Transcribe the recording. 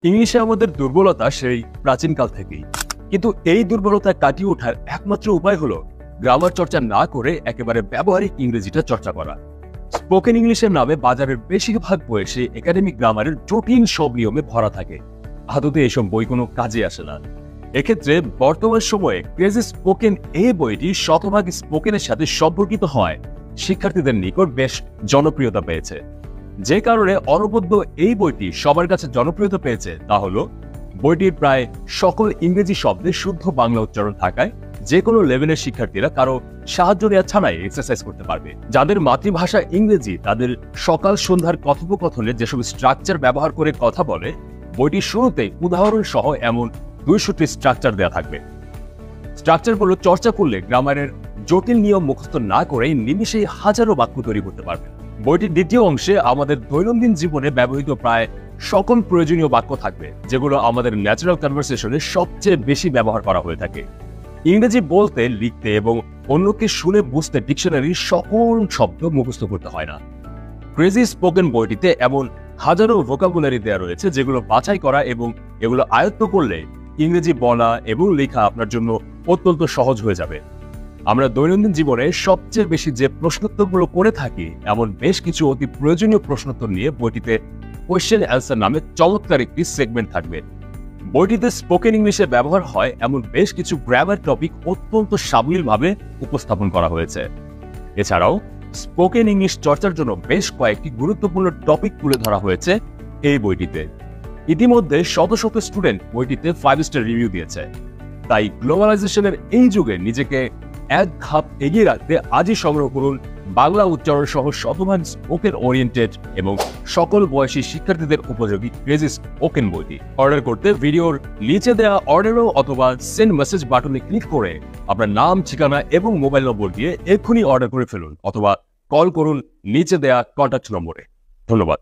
ইংলিশে আমাদের দুর্বলতা সেই প্রাচীনকাল থেকেই, কিন্তু এই দুর্বলতা কাটিয়ে ওঠার একমাত্র উপায় হলো গ্রামার চর্চা না করে একেবারে ব্যবহারিক ইংরেজিটা চর্চা করা। স্পোকেন ইংলিশের নামে বাজারের বেশিরভাগ বয়সে একাডেমিক গ্রামারের জটিল সব নিয়মে ভরা থাকে। আদতে এসব বই কোনো কাজে আসে না। এক্ষেত্রে বর্তমান সময়ে ক্রেজি স্পোকেন এই বইটি শতভাগ স্পোকেনের সাথে সম্পর্কিত হয় শিক্ষার্থীদের নিকট বেশ জনপ্রিয়তা পেয়েছে। যে কারণে অনবদ্য এই বইটি সবার কাছে জনপ্রিয়তা পেয়েছে তা হলো বইটির প্রায় সকল ইংরেজি শব্দের শুদ্ধ বাংলা উচ্চারণ থাকায় যে কোনো লেভেলের শিক্ষার্থীরা কারো সাহায্য নেওয়া ছাড়াই এক্সারসাইজ করতে পারবে। যাদের মাতৃভাষা ইংরেজি তাদের সকাল সন্ধ্যার কথোপকথনে যেসব স্ট্রাকচার ব্যবহার করে কথা বলে, বইটির শুরুতে উদাহরণ সহ এমন 200টি স্ট্রাকচার দেওয়া থাকবে। স্ট্রাকচারগুলো চর্চা করলে গ্রামারের জটিল নিয়ম মুখস্থ না করেই নিমিষেই হাজারো বাক্য তৈরি করতে পারবে। বইটির দ্বিতীয় অংশে আমাদের দৈনন্দিন জীবনে ব্যবহৃত প্রায় সকল প্রয়োজনীয় বাক্য থাকবে, যেগুলো আমাদের ন্যাচারাল কনভারসেশনে সবচেয়ে বেশি ব্যবহার করা হয়ে থাকে। ইংরেজি বলতে, লিখতে এবং অন্যকে শুনে বুঝতে ডিকশনারির সকল শব্দ মুখস্থ করতে হয় না। ক্রেজি স্পোকেন বইটিতে এমন হাজারো ভোকাবুলারি দেওয়া রয়েছে যেগুলো বাছাই করা এবং এগুলো আয়ত্ত করলে ইংরেজি বলা এবং লেখা আপনার জন্য অত্যন্ত সহজ হয়ে যাবে। আমরা দৈনন্দিন জীবনে সবচেয়ে বেশি যে প্রশ্নোত্তরগুলো করে থাকি এমন বেশ কিছু অতি প্রয়োজনীয় প্রশ্নোত্তর নিয়ে বইটিতে কোয়েশ্চেন অ্যান্সার নামে চমৎকার একটি সেগমেন্ট থাকবে। বইটিতে স্পোকেন ইংলিশে ব্যবহার হয় এমন বেশ কিছু গ্রামার টপিক অত্যন্ত সাবলীলভাবে উপস্থাপন করা হয়েছে। এছাড়াও স্পোকেন ইংলিশ চর্চার জন্য বেশ কয়েকটি গুরুত্বপূর্ণ টপিক তুলে ধরা হয়েছে এই বইটিতে। ইতিমধ্যে শত শত স্টুডেন্ট বইটিতে 5 স্টার রিভিউ দিয়েছে। তাই গ্লোবালাইজেশনের এই যুগে নিজেকে এক ধাপ এগিয়ে রাখতে আজই সংগ্রহ করুন বাংলা উচ্চারণ সহ শতভাগ স্পোকেন ওরিয়েন্টেড এবং সকল বয়সী শিক্ষার্থীদের উপযোগী ক্রেজি স্পোকেন বইটি। অর্ডার করতে ভিডিওর নিচে দেওয়া অর্ডারও অথবা সেন্ড মেসেজ বাটনে ক্লিক করে আপনার নাম, ঠিকানা এবং মোবাইল নম্বর দিয়ে এক্ষুনি অর্ডার করে ফেলুন, অথবা কল করুন নিচে দেওয়া কন্ট্যাক্ট নম্বরে। ধন্যবাদ।